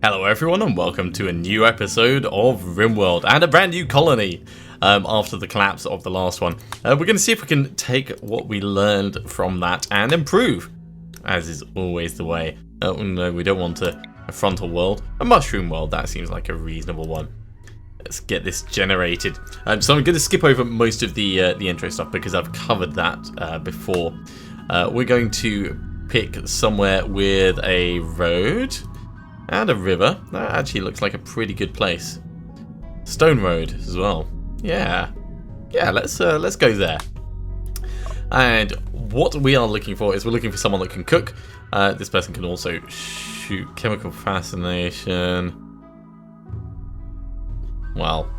Hello everyone and welcome to a new episode of RimWorld and a brand new colony after the collapse of the last one. We're going to see if we can take what we learned from that and improve, as is always the way. No, we don't want a frontal world. A mushroom world, that seems like a reasonable one. Let's get this generated. So I'm going to skip over most of the intro stuff because I've covered that before. We're going to pick somewhere with a road and a river. That actually looks like a pretty good place. Stone road as well. Yeah, let's go there. And what we are looking for is we're looking for someone that can cook. This person can also shoot. Chemical fascination. Well,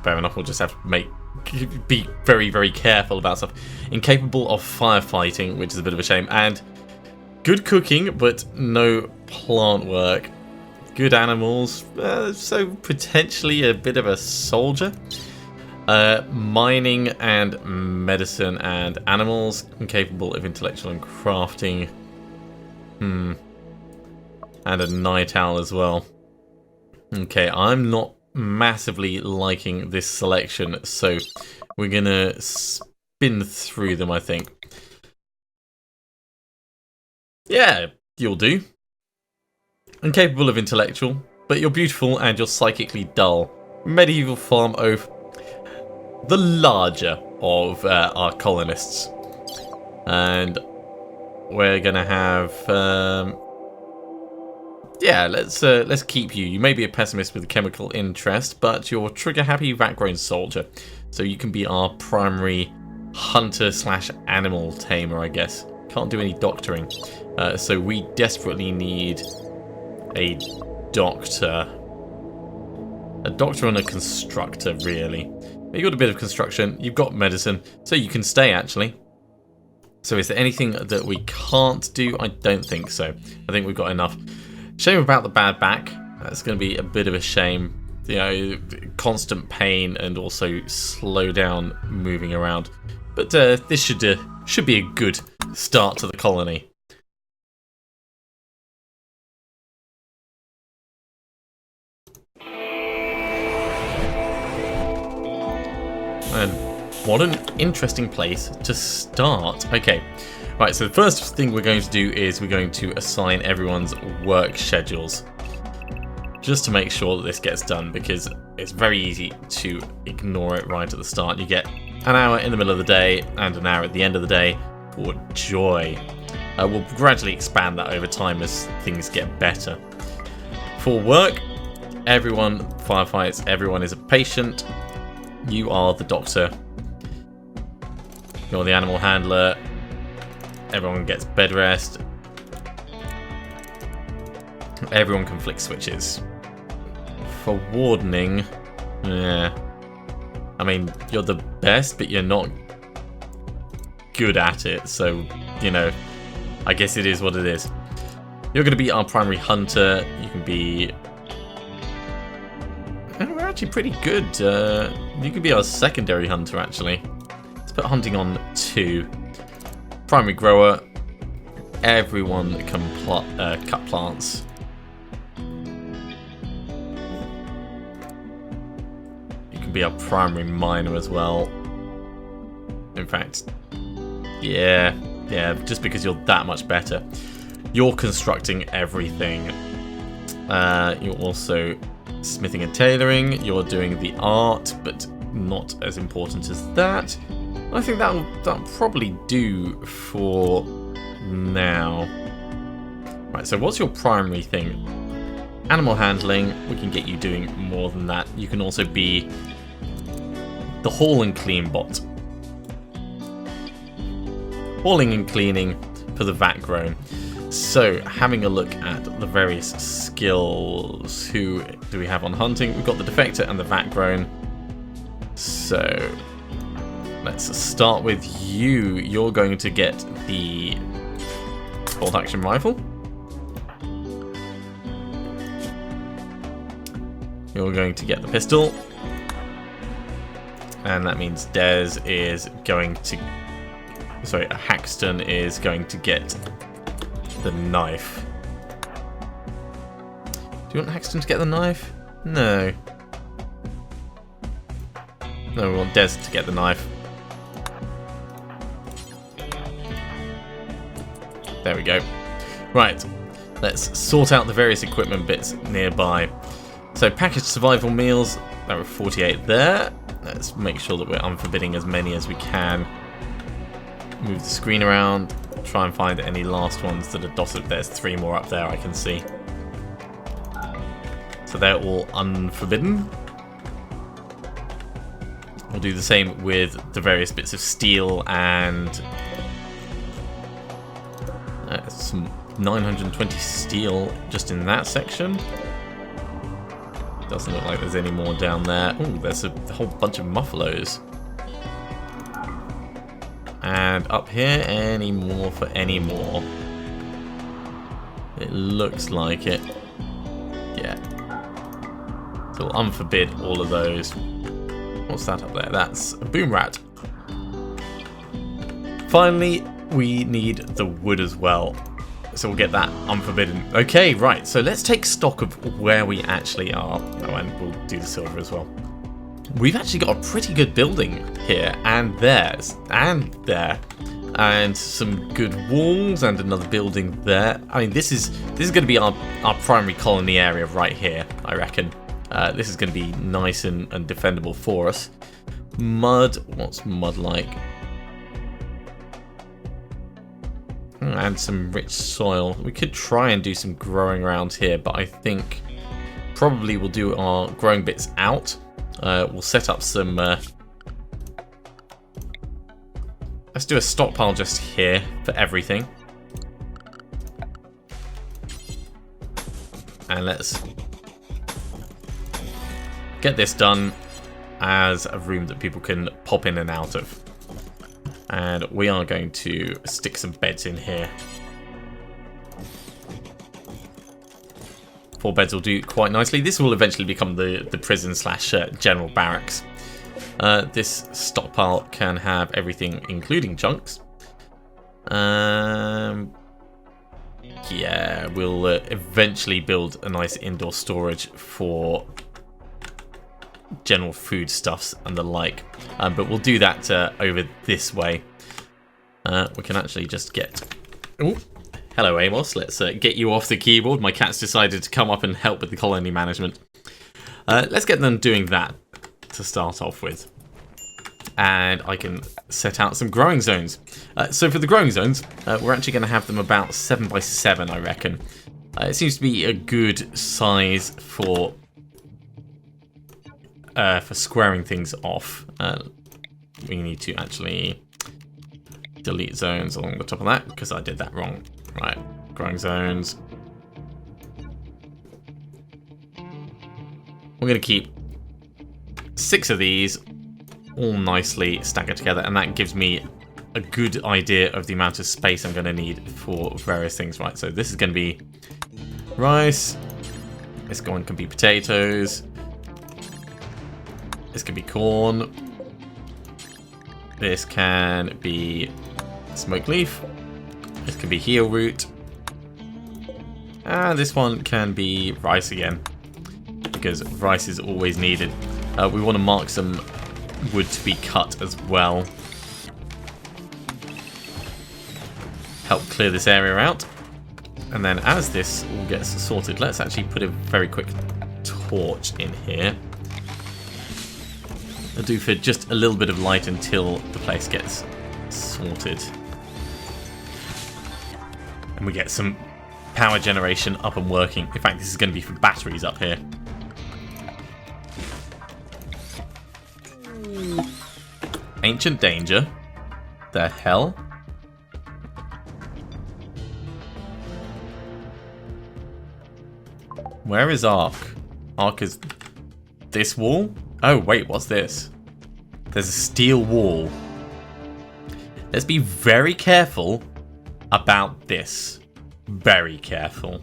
fair enough. We'll just have to be very, very careful about stuff. Incapable of firefighting, which is a bit of a shame. And good cooking, but no plant work. Good animals, so potentially a bit of a soldier. Mining and medicine and animals. Incapable of intellectual and crafting. And a night owl as well. Okay, I'm not massively liking this selection, so we're gonna spin through them, I think. Yeah, you'll do. Incapable of intellectual, but you're beautiful and you're psychically dull. Medieval farm oaf. The larger of our colonists. And we're gonna have yeah, let's keep you. You may be a pessimist with a chemical interest, but you're a trigger-happy, rat-grown soldier. So you can be our primary hunter/animal tamer, I guess. Can't do any doctoring. So we desperately need a doctor. A doctor and a constructor, really. You've got a bit of construction. You've got medicine, so you can stay, actually. So is there anything that we can't do? I don't think so. I think we've got enough. Shame about the bad back. That's going to be a bit of a shame. You know, constant pain and also slow down moving around. But this should be a good start to the colony. And what an interesting place to start. Okay, right, so the first thing we're going to do is we're going to assign everyone's work schedules. Just to make sure that this gets done, because it's very easy to ignore it right at the start. You get an hour in the middle of the day and an hour at the end of the day for joy. We'll gradually expand that over time as things get better. For work, everyone firefights, everyone is a patient. You are the doctor. You're the animal handler. Everyone gets bed rest. Everyone can flick switches. For wardening, yeah. I mean, you're the best, but you're not good at it. So, you know, I guess it is what it is. You're going to be our primary hunter. You can be... We're actually pretty good. You could be our secondary hunter, actually. Let's put hunting on 2. Primary grower. Everyone can cut plants. You can be our primary miner as well. In fact, yeah, just because you're that much better. You're constructing everything. You're also smithing and tailoring. You're doing the art, but not as important as that. I think that'll probably do for now. Right, so what's your primary thing? Animal handling. We can get you doing more than that. You can also be the haul and clean bot. Hauling and cleaning for the vat grown. So, having a look at the various skills. Who do we have on hunting? We've got the defector and the vat grown. So, let's start with you. You're going to get the bolt action rifle. You're going to get the pistol. And that means Des is going to... Sorry, Haxton is going to get the knife. Do you want Haxton to get the knife? No. No, we want Des to get the knife. There we go. Right, let's sort out the various equipment bits nearby. So packaged survival meals, there are 48 there. Let's make sure that we're unforbidding as many as we can. Move the screen around, try and find any last ones that are dotted. There's 3 more up there I can see. So they're all unforbidden. We'll do the same with the various bits of steel and some 920 steel just in that section. Doesn't look like there's any more down there. Oh, there's a whole bunch of muffaloes. And up here, any more for any more? It looks like it. Yeah. So we'll unforbid all of those. What's that up there? That's a boom rat. Finally, we need the wood as well. So we'll get that unforbidden. Okay, right. So let's take stock of where we actually are. Oh, and we'll do the silver as well. We've actually got a pretty good building here, and there's, and there. And some good walls, and another building there. I mean, this is going to be our primary colony area right here, I reckon. This is going to be nice and defendable for us. Mud, what's mud like? And some rich soil. We could try and do some growing around here, but I think probably we'll do our growing bits out. We'll set up some... let's do a stockpile just here for everything. And let's get this done as a room that people can pop in and out of. And we are going to stick some beds in here. 4 beds will do quite nicely. This will eventually become the prison slash general barracks. This stockpile can have everything, including chunks. Yeah, we'll eventually build a nice indoor storage for general foodstuffs and the like, but we'll do that over this way. We can actually just get... Ooh. Hello Amos, let's get you off the keyboard. My cat's decided to come up and help with the colony management. Let's get them doing that to start off with. And I can set out some growing zones. So for the growing zones, we're actually going to have them about 7 by 7, I reckon. It seems to be a good size for squaring things off. We need to actually delete zones along the top of that because I did that wrong. Right, growing zones. We're going to keep 6 of these all nicely staggered together, and that gives me a good idea of the amount of space I'm going to need for various things. Right, so this is going to be rice. This one can be potatoes. This can be corn. This can be smoke leaf. This can be heel root. And this one can be rice again, because rice is always needed. We want to mark some wood to be cut as well. Help clear this area out. And then as this all gets sorted, let's actually put a very quick torch in here. It'll do for just a little bit of light until the place gets sorted. And we get some power generation up and working. In fact, this is going to be for batteries up here. Ancient danger. The hell? Where is Ark? Ark is this wall? Oh, wait, what's this? There's a steel wall. Let's be very careful about this. Very careful.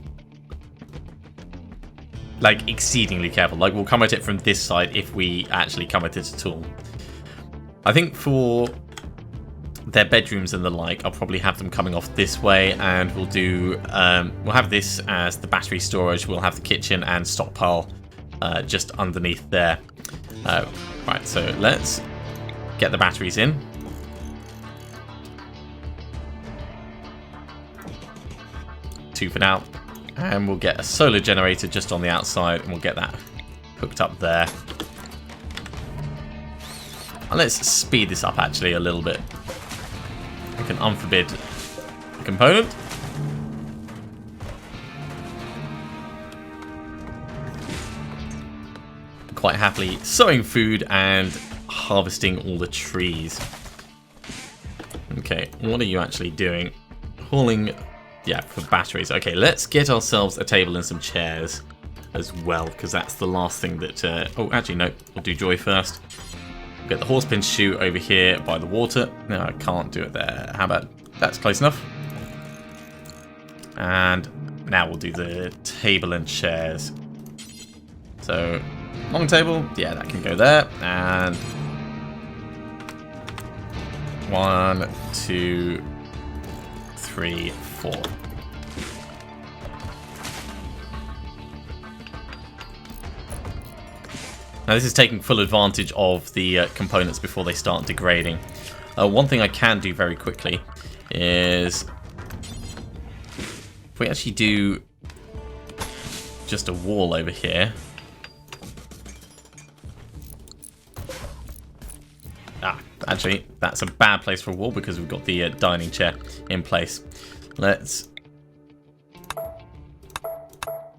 Like, exceedingly careful. Like, we'll come at it from this side if we actually come at it at all. I think for their bedrooms and the like, I'll probably have them coming off this way, and we'll do we'll have this as the battery storage. We'll have the kitchen and stockpile just underneath there. Right, so let's get the batteries in. Two for now, and we'll get a solar generator just on the outside, and we'll get that hooked up there. And let's speed this up actually a little bit. We can unforbid the component. Quite happily sowing food and harvesting all the trees. Okay, what are you actually doing? Hauling, yeah, for batteries. Okay, let's get ourselves a table and some chairs as well, because that's the last thing that... oh, actually, no, we'll do joy first. We'll get the horsepin chute over here by the water. No, I can't do it there. How about... that's close enough. And now we'll do the table and chairs. So... long table, yeah, that can go there, and 1, 2, 3, 4. Now this is taking full advantage of the components before they start degrading. One thing I can do very quickly is if we actually do just a wall over here. Actually, that's a bad place for a wall because we've got the dining chair in place. Let's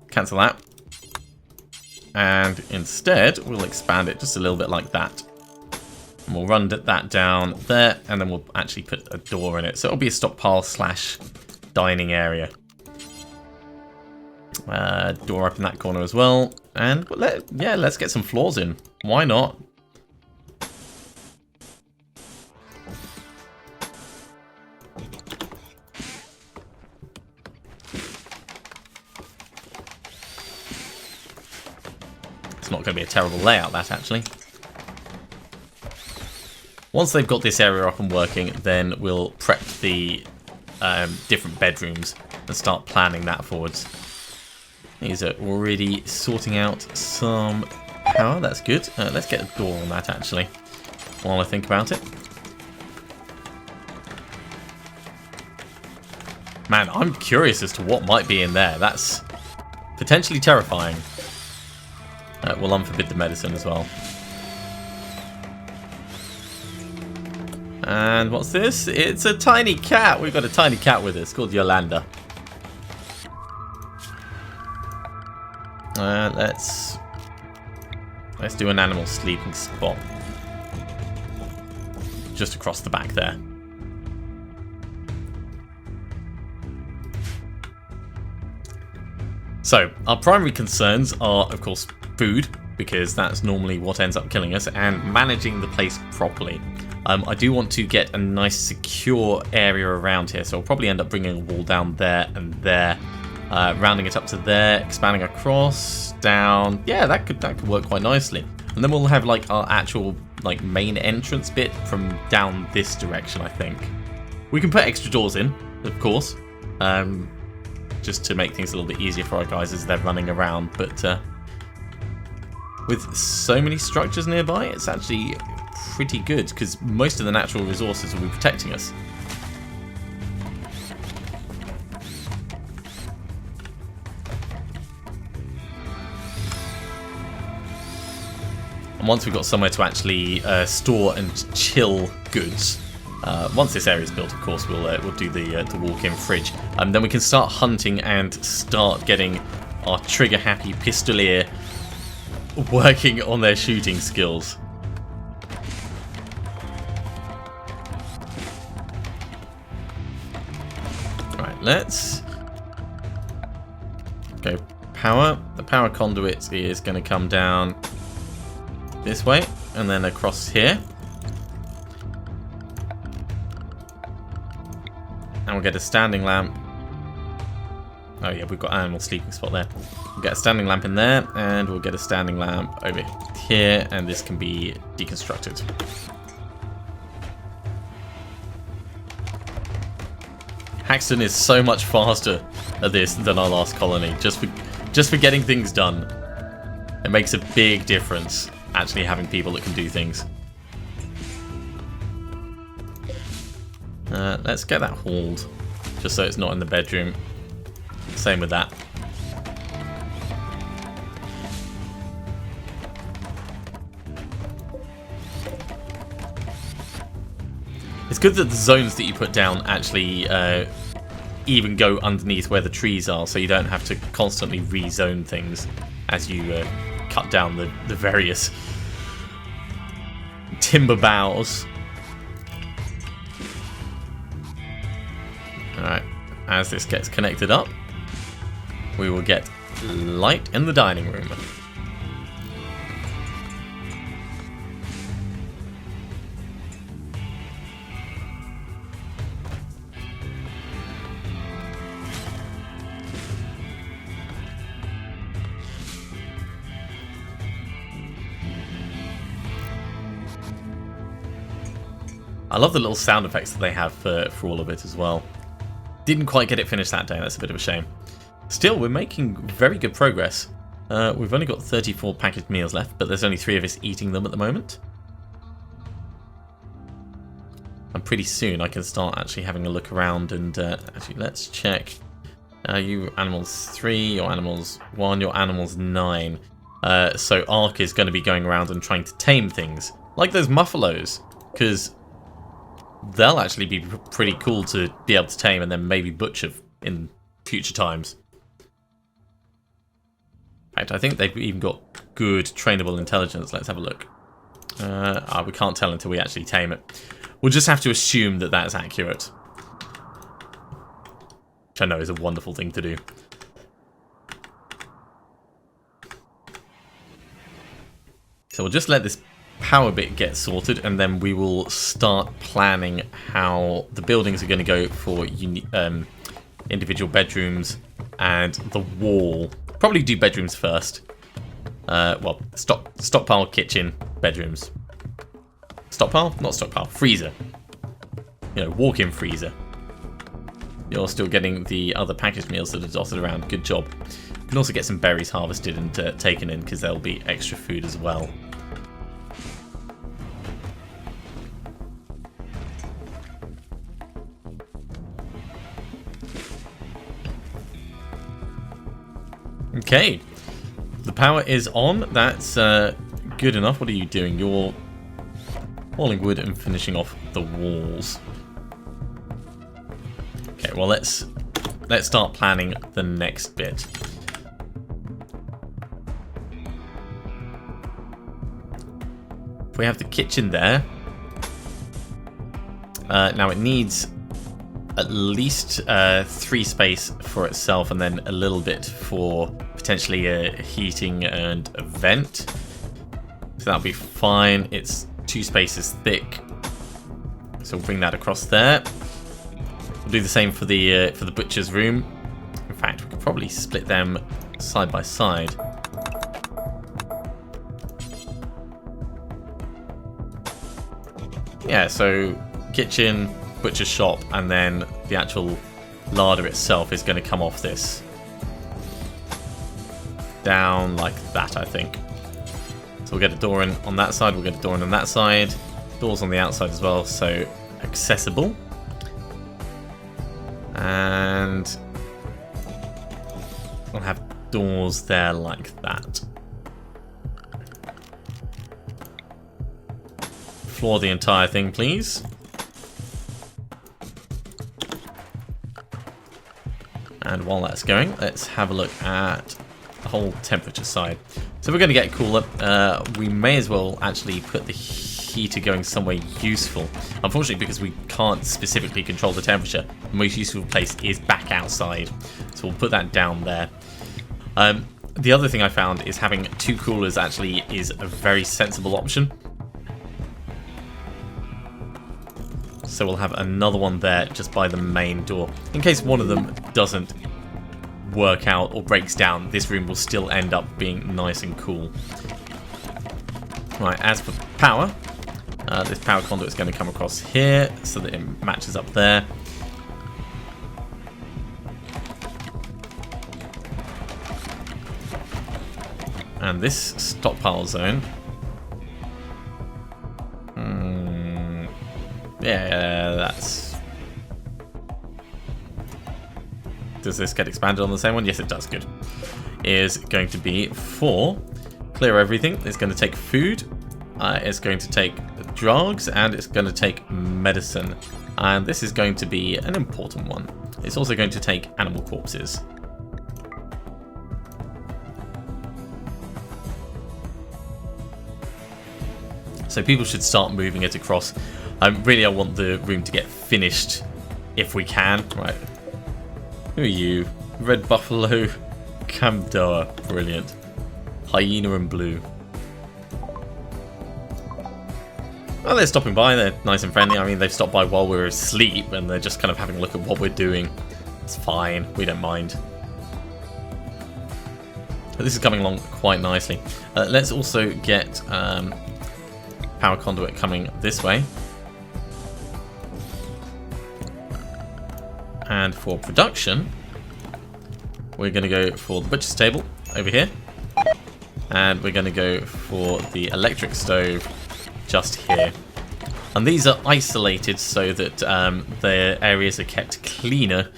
cancel that. And instead, we'll expand it just a little bit like that. And we'll run that down there, and then we'll actually put a door in it. So it'll be a stockpile / dining area. Door up in that corner as well. And let's get some floors in. Why not? Not going to be a terrible layout, that actually. Once they've got this area up and working, then we'll prep the different bedrooms and start planning that forwards. These are already sorting out some power. That's good. Let's get a door on that actually, while I think about it. Man, I'm curious as to what might be in there. That's potentially terrifying. We'll unforbid the medicine as well. And what's this? It's a tiny cat. We've got a tiny cat with us called Yolanda. Let's do an animal sleeping spot. Just across the back there. So, our primary concerns are, of course, food, because that's normally what ends up killing us, and managing the place properly. I do want to get a nice secure area around here, so I'll probably end up bringing a wall down there and there, rounding it up to there, expanding across, down. Yeah, that could work quite nicely. And then we'll have like our actual like main entrance bit from down this direction, I think. We can put extra doors in, of course, just to make things a little bit easier for our guys as they're running around, but with so many structures nearby, it's actually pretty good, because most of the natural resources will be protecting us. And once we've got somewhere to actually store and chill goods, once this area is built, of course, we'll do the walk-in fridge. Then we can start hunting and start getting our trigger-happy pistolier working on their shooting skills. Right, let's go power. The power conduit is going to come down this way and then across here. And we'll get a standing lamp. Oh yeah, we've got animal sleeping spot there. We'll get a standing lamp in there, and we'll get a standing lamp over here, and this can be deconstructed. Haxton is so much faster at this than our last colony, just for getting things done. It makes a big difference, actually having people that can do things. Let's get that hauled, just so it's not in the bedroom. Same with that. It's good that the zones that you put down actually even go underneath where the trees are, so you don't have to constantly rezone things as you cut down the various timber boughs. Alright, as this gets connected up, we will get light in the dining room. I love the little sound effects that they have for all of it as well. Didn't quite get it finished that day, that's a bit of a shame. Still, we're making very good progress. We've only got 34 packaged meals left, but there's only 3 of us eating them at the moment. And pretty soon I can start actually having a look around and actually let's check. You animals 3, your animals 1, your animals 9. So Ark is going to be going around and trying to tame things, like those muffalos, because they'll actually be pretty cool to be able to tame and then maybe butcher in future times. In fact, I think they've even got good trainable intelligence. Let's have a look. We can't tell until we actually tame it. We'll just have to assume that that's accurate. Which I know is a wonderful thing to do. So we'll just let this power bit get sorted, and then we will start planning how the buildings are going to go for individual bedrooms and the wall. Probably do bedrooms first. Well, stockpile, kitchen, bedrooms. Stockpile? Not stockpile. Freezer. You know, walk-in freezer. You're still getting the other packaged meals that are dotted around. Good job. You can also get some berries harvested and taken in, because there'll be extra food as well. Okay, the power is on. That's good enough. What are you doing? You're hauling wood and finishing off the walls. Okay, well let's start planning the next bit. If we have the kitchen there, now it needs at least 3 space for itself, and then a little bit for potentially a heating and a vent. So that'll be fine. It's 2 spaces thick, so we'll bring that across there. We'll do the same for the butcher's room. In fact, we could probably split them side by side. Yeah, so kitchen, butcher's shop, and then the actual larder itself is going to come off this. Down like that, I think. So we'll get a door in on that side, we'll get a door in on that side. Doors on the outside as well, so accessible. And we'll have doors there like that. Floor the entire thing, please. And while that's going, let's have a look at the whole temperature side. So we're going to get cooler. We may as well actually put the heater going somewhere useful. Unfortunately, because we can't specifically control the temperature, the most useful place is back outside. So we'll put that down there. The other thing I found is having 2 coolers actually is a very sensible option. So we'll have another one there just by the main door. In case one of them doesn't work out or breaks down, this room will still end up being nice and cool. Right, as for power, this power conduit is going to come across here so that it matches up there. And this stockpile zone. Yeah, that's... Does this get expanded on the same one? Yes, it does. Good. Is going to be for clear everything. It's going to take food. It's going to take drugs, and it's going to take medicine. And this is going to be an important one. It's also going to take animal corpses. So people should start moving it across. Really, I want the room to get finished if we can. Right. Who are you? Red buffalo, Camdoa. Brilliant. Hyena and blue. Oh, they're stopping by. They're nice and friendly. I mean, they've stopped by while we were asleep, and they're just kind of having a look at what we're doing. It's fine. We don't mind. But this is coming along quite nicely. Let's also get power conduit coming this way. And for production, we're going to go for the butcher's table over here. And we're going to go for the electric stove just here. And these are isolated so that the areas are kept cleaner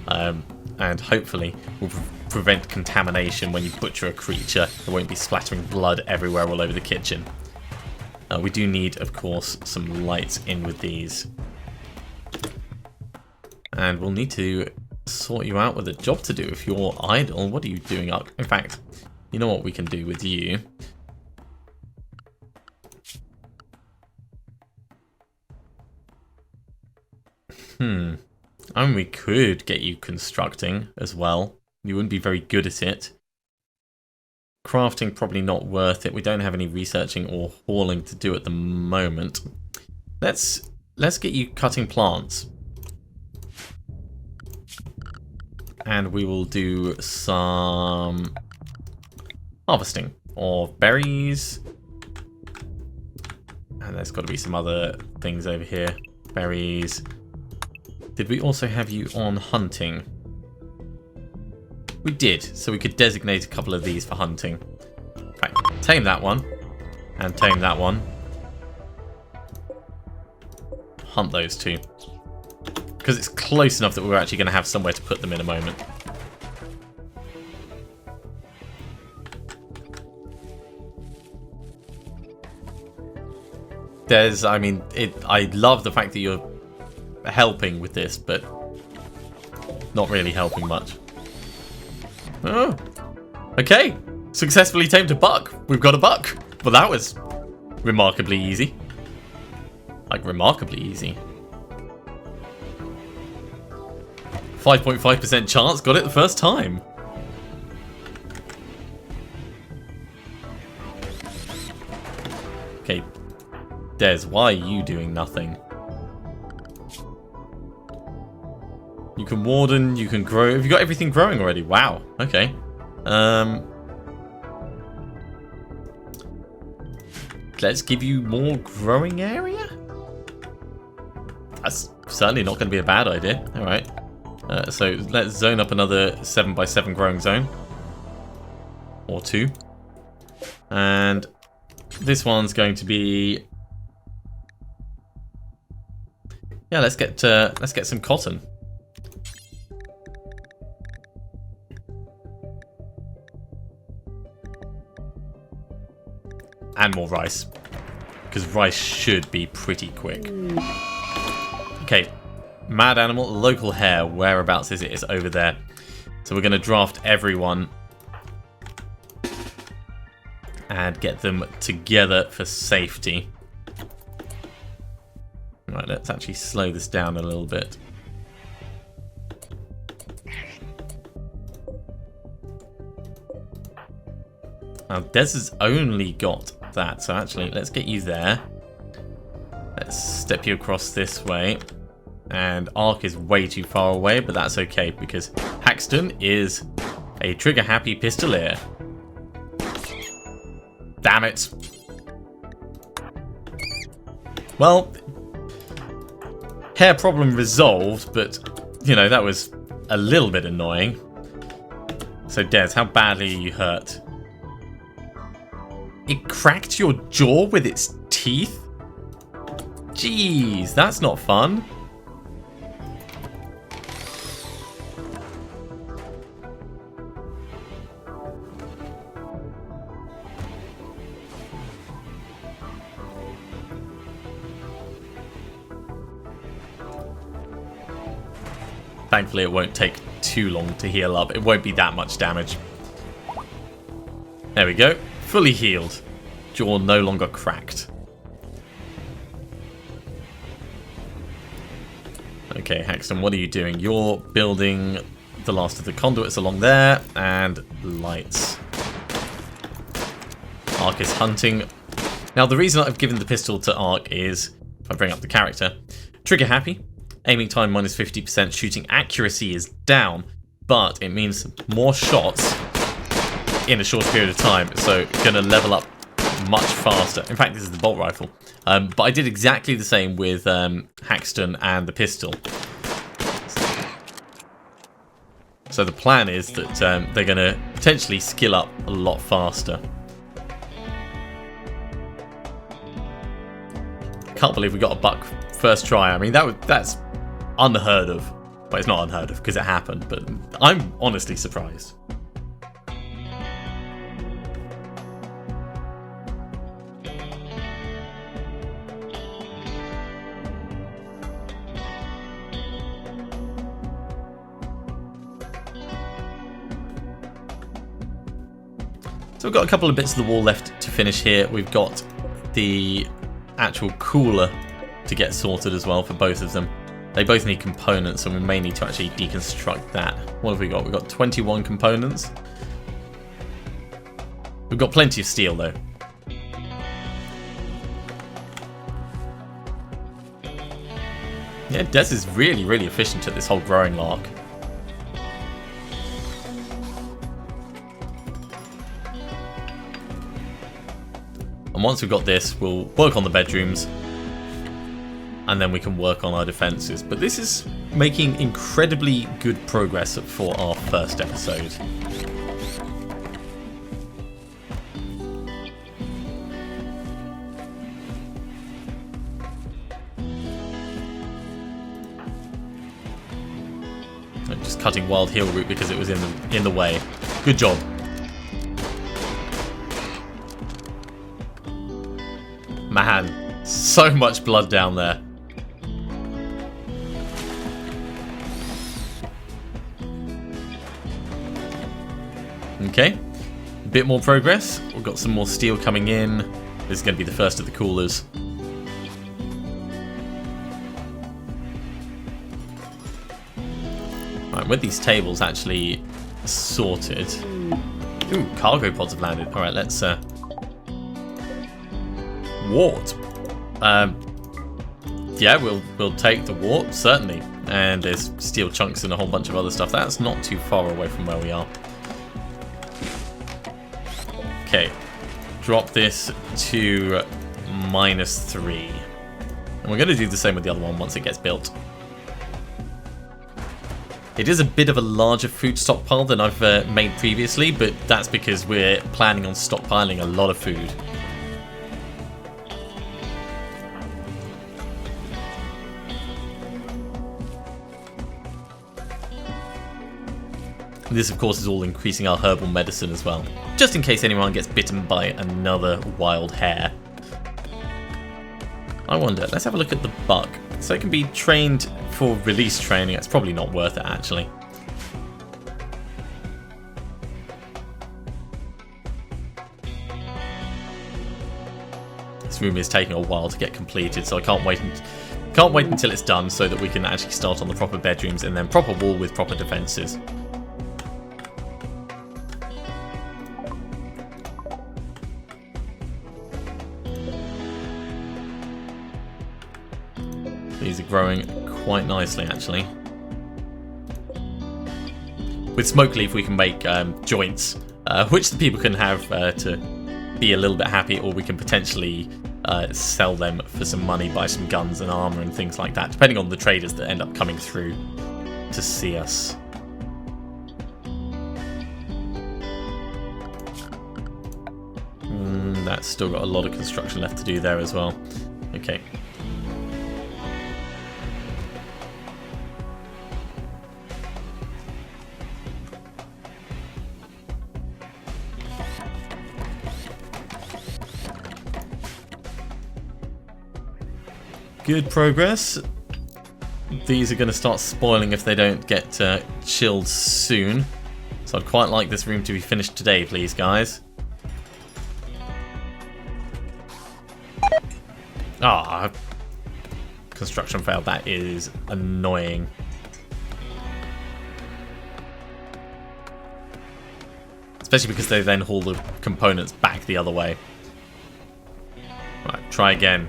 and hopefully will prevent contamination when you butcher a creature. There won't be splattering blood everywhere all over the kitchen. We do need, of course, some lights in with these. And we'll need to sort you out with a job to do. If you're idle, what are you doing up? In fact, you know what we can do with you? I mean, we could get you constructing as well. You wouldn't be very good at it. Crafting, probably not worth it. We don't have any researching or hauling to do at the moment. Let's get you cutting plants. And we will do some harvesting of berries. And there's got to be some other things over here. Berries. Did we also have you on hunting? We did, so we could designate a couple of these for hunting. Right, tame that one. And tame that one. Hunt those two. Because it's close enough that we're actually going to have somewhere to put them in a moment. I mean, I love the fact that you're helping with this, but not really helping much. Oh, okay. Successfully tamed a buck. We've got a buck. Well, that was remarkably easy. Like, remarkably easy. 5.5% chance, got it the first time. Okay, Des, why are you doing nothing? You can warden, you can grow. Have you got everything growing already? Wow, okay. Let's give you more growing area? That's certainly not going to be a bad idea. Alright. So let's zone up another 7x7 growing zone. Or 2. And this one's going to be... Yeah, let's get some cotton. And more rice. Because rice should be pretty quick. Okay. Mad animal, local hare. Whereabouts is it? It's over there. So we're going to draft everyone. And get them together for safety. Right, let's actually slow this down a little bit. Now, Des has only got that, so actually, let's get you there. Let's step you across this way. And Ark is way too far away, but that's okay, because Haxton is a trigger-happy pistolier. Damn it. Well, hair problem resolved, but, you know, that was a little bit annoying. So, Des, how badly are you hurt? It cracked your jaw with its teeth? Jeez, that's not fun. Thankfully, it won't take too long to heal up. It won't be that much damage. There we go. Fully healed. Jaw no longer cracked. Okay, Haxton, what are you doing? You're building the last of the conduits along there, and lights. Ark is hunting. Now, the reason I've given the pistol to Ark is, if I bring up the character, trigger happy. Aiming time minus 50%, shooting accuracy is down, but it means more shots in a short period of time, so gonna level up much faster. In fact, this is the bolt rifle. But I did exactly the same with Haxton and the pistol. So the plan is that they're gonna potentially skill up a lot faster. Can't believe we got a buck first try. I mean, that's unheard of. But it's not unheard of because it happened, but I'm honestly surprised. So we've got a couple of bits of the wall left to finish here. We've got the actual cooler to get sorted as well for both of them. They both need components, and we may need to actually deconstruct that. What have we got? We've got 21 components. We've got plenty of steel, though. Yeah, Des is really, really efficient at this whole growing lark. And once we've got this, we'll work on the bedrooms. And then we can work on our defenses. But this is making incredibly good progress for our first episode. I'm just cutting Wild Heal Root because it was in the way. Good job. Man, so much blood down there. Okay, a bit more progress. We've got some more steel coming in. This is going to be the first of the coolers. Right, with these tables actually sorted. Ooh, cargo pods have landed. All right, let's wart. Yeah, we'll take the wart certainly. And there's steel chunks and a whole bunch of other stuff. That's not too far away from where we are. Okay, drop this to -3. And we're going to do the same with the other one once it gets built. It is a bit of a larger food stockpile than I've made previously, but that's because we're planning on stockpiling a lot of food. This, of course, is all increasing our herbal medicine as well, just in case anyone gets bitten by another wild hare. I wonder, let's have a look at the buck. So it can be trained for release training. It's probably not worth it, actually. This room is taking a while to get completed, so I can't wait until it's done so that we can actually start on the proper bedrooms and then proper wall with proper defenses. These are growing quite nicely, actually. With smoke leaf, we can make joints, which the people can have to be a little bit happy, or we can potentially sell them for some money, buy some guns and armor and things like that, depending on the traders that end up coming through to see us. And that's still got a lot of construction left to do there as well. Okay. Good progress. These are going to start spoiling if they don't get chilled soon. So I'd quite like this room to be finished today, please, guys. Ah, construction failed. That is annoying. Especially because they then haul the components back the other way. Right, try again.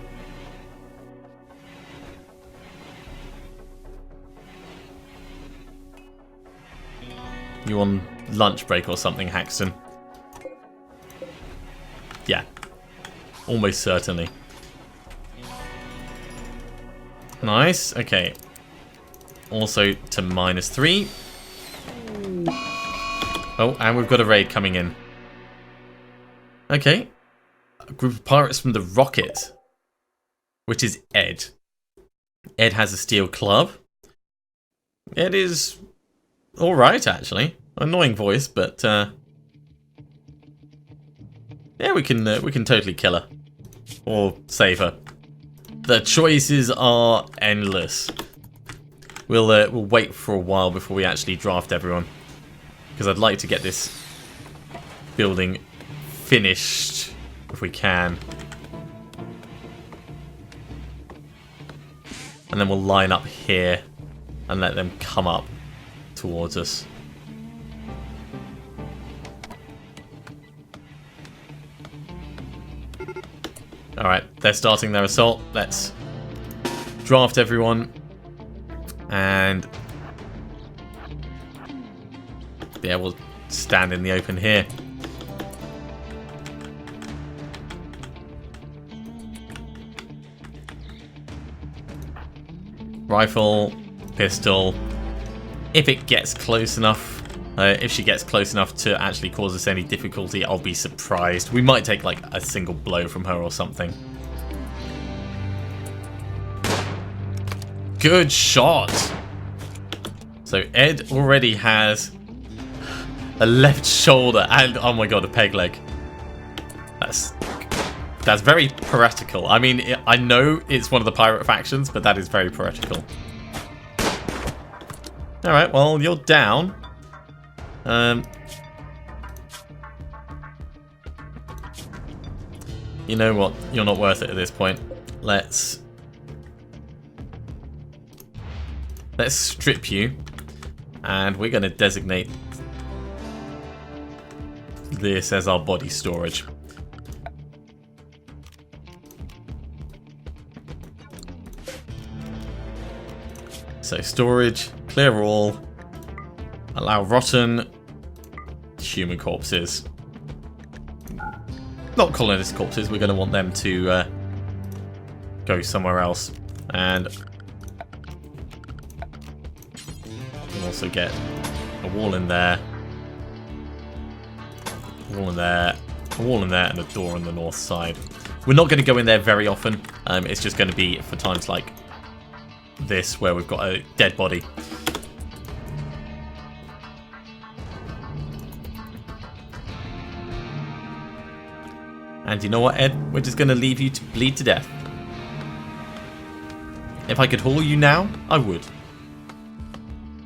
You on lunch break or something, Haxton? Yeah, almost certainly. Nice, okay. Also to -3. Oh, and we've got a raid coming in. Okay. A group of pirates from the Rocket, which is Ed. Ed has a steel club. Ed is alright, actually. Annoying voice, but yeah, we can totally kill her or save her. The choices are endless. We'll wait for a while before we actually draft everyone, because I'd like to get this building finished if we can, and then we'll line up here and let them come up towards us. Alright, they're starting their assault. Let's draft everyone and yeah, we'll stand in the open here. Rifle, pistol. If it gets close enough, if she gets close enough to actually cause us any difficulty, I'll be surprised. We might take like a single blow from her or something. Good shot! So Ed already has a left shoulder and, oh my god, a peg leg. That's very piratical. I mean, I know it's one of the pirate factions, but that is very piratical. Alright, well, you're down. You know what? You're not worth it at this point. Let's strip you, and we're going to designate this as our body storage. So storage, clear all, allow rotten human corpses. Not colonist corpses, we're going to want them to go somewhere else. And we'll also get a wall in there, a wall in there, a wall in there, and a door on the north side. We're not going to go in there very often. It's just going to be for times like this where we've got a dead body. And you know what, Ed? We're just going to leave you to bleed to death. If I could haul you now, I would.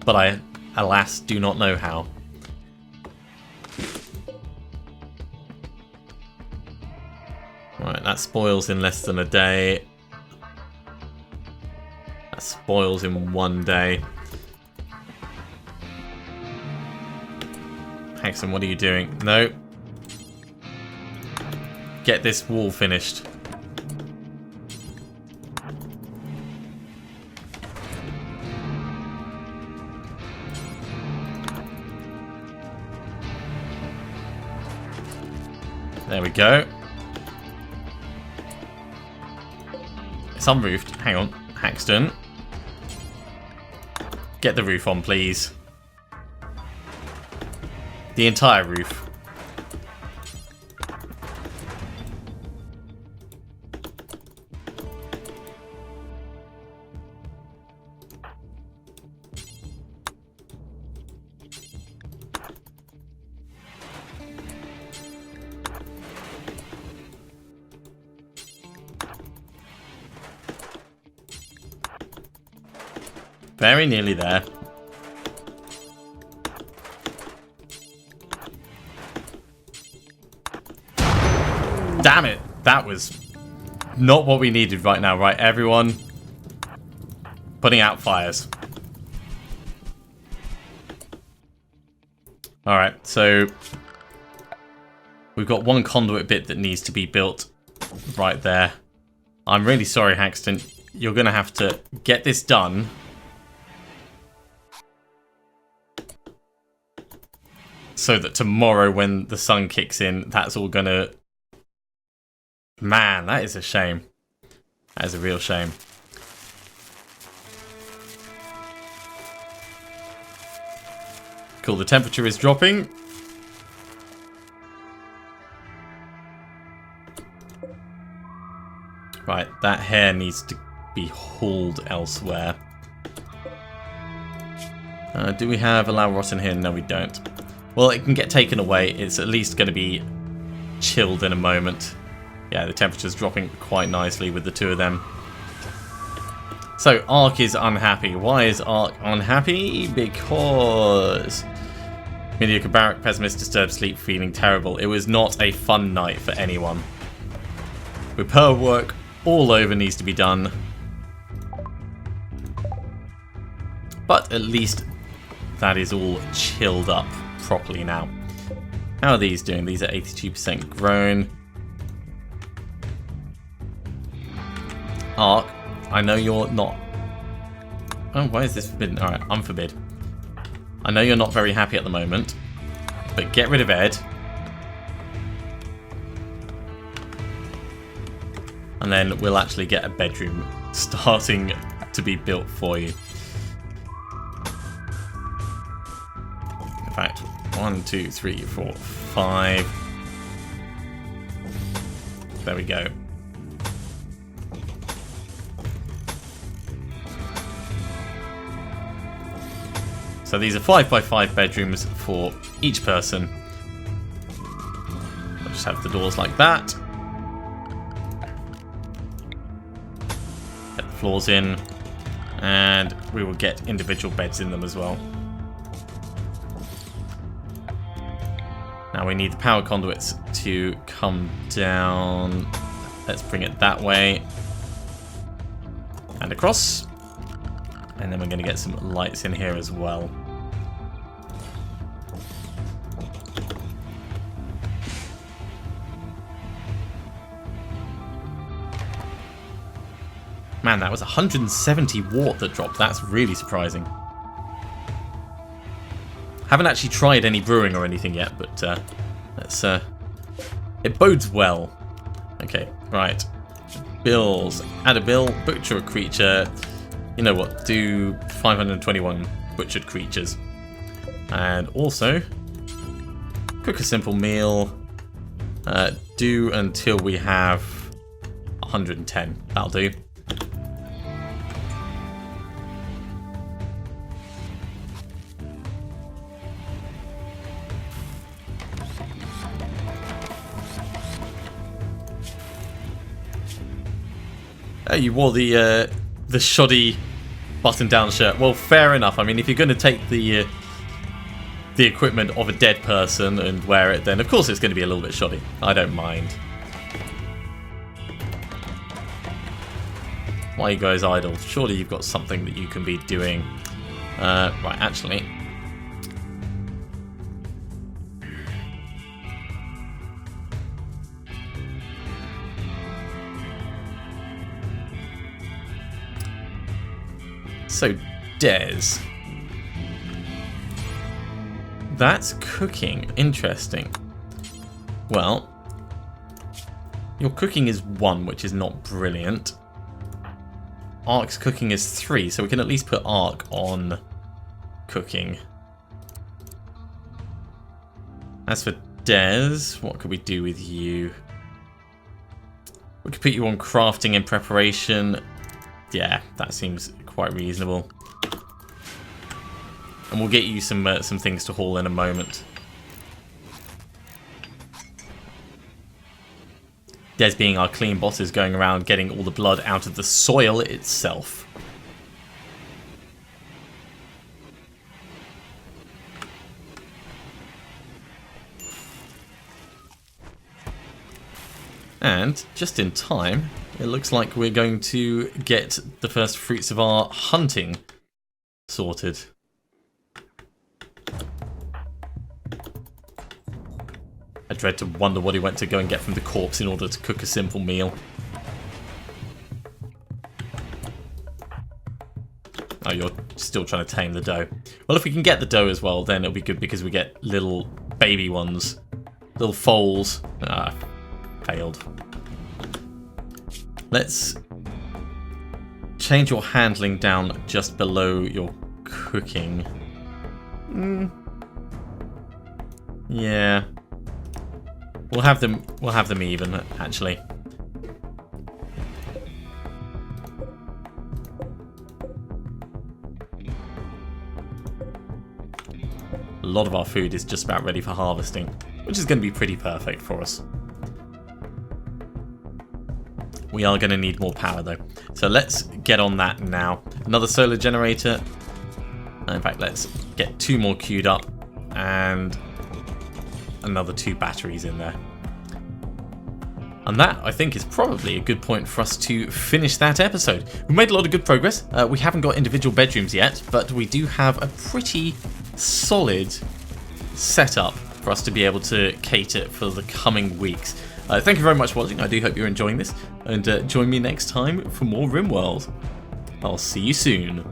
But I, alas, do not know how. Right, that spoils in less than a day. That spoils in 1 day. Haxton, what are you doing? No. Get this wall finished. There we go. It's unroofed. Hang on, Haxton. Get the roof on, please. The entire roof. Very nearly there. Damn it! That was not what we needed right now, right, everyone? Putting out fires. Alright, so we've got one conduit bit that needs to be built right there. I'm really sorry, Haxton. You're going to have to get this done. So that tomorrow when the sun kicks in, that's all going to... Man, that is a shame. That is a real shame. Cool, the temperature is dropping. Right, that hair needs to be hauled elsewhere. Do we have allow rot in here? No, we don't. Well, it can get taken away. It's at least going to be chilled in a moment. Yeah, the temperature's dropping quite nicely with the two of them. So, Ark is unhappy. Why is Ark unhappy? Because... Mediocre barrack, pessimist, disturbed sleep, feeling terrible. It was not a fun night for anyone. Repair work all over needs to be done. But at least that is all chilled up properly now. How are these doing? These are 82% grown. Ark, I know you're not... Oh, why is this forbidden? Alright, unforbid. I know you're not very happy at the moment, but get rid of Ed. And then we'll actually get a bedroom starting to be built for you. In fact, 1, 2, 3, 4, 5. There we go. So these are 5x5 bedrooms for each person. I'll just have the doors like that. Get the floors in. And we will get individual beds in them as well. Now we need the power conduits to come down. Let's bring it that way. And across. And then we're going to get some lights in here as well. Man, that was 170 watt that dropped. That's really surprising. Haven't actually tried any brewing or anything yet, but let's. It bodes well. Okay, right. Bills. Add a bill. Butcher a creature. You know what? Do 521 butchered creatures. And also, cook a simple meal. Do until we have 110. That'll do. You wore the shoddy button-down shirt. Well, fair enough. I mean, if you're going to take the equipment of a dead person and wear it, then of course it's going to be a little bit shoddy. I don't mind. Why are you guys idle? Surely you've got something that you can be doing. Right, actually. So, Des. That's cooking. Interesting. Well, your cooking is 1, which is not brilliant. Ark's cooking is 3, so we can at least put Ark on cooking. As for Des, what could we do with you? We could put you on crafting and preparation. Yeah, that seems quite reasonable. And we'll get you some things to haul in a moment. Des being our clean boss is going around getting all the blood out of the soil itself. And just in time, it looks like we're going to get the first fruits of our hunting sorted. I dread to wonder what he went to go and get from the corpse in order to cook a simple meal. Oh, you're still trying to tame the doe. Well, if we can get the doe as well, then it'll be good because we get little baby ones. Little foals. Ah, failed. Let's change your handling down just below your cooking. Yeah. We'll have them even, actually. A lot of our food is just about ready for harvesting, which is going to be pretty perfect for us. We are going to need more power though, so let's get on that now. Another solar generator. In fact, let's get 2 more queued up and another 2 batteries in there. And that, I think, is probably a good point for us to finish that episode. We made a lot of good progress. We haven't got individual bedrooms yet, but we do have a pretty solid setup for us to be able to cater for the coming weeks. Thank you very much for watching. I do hope you're enjoying this, and join me next time for more RimWorld. I'll see you soon.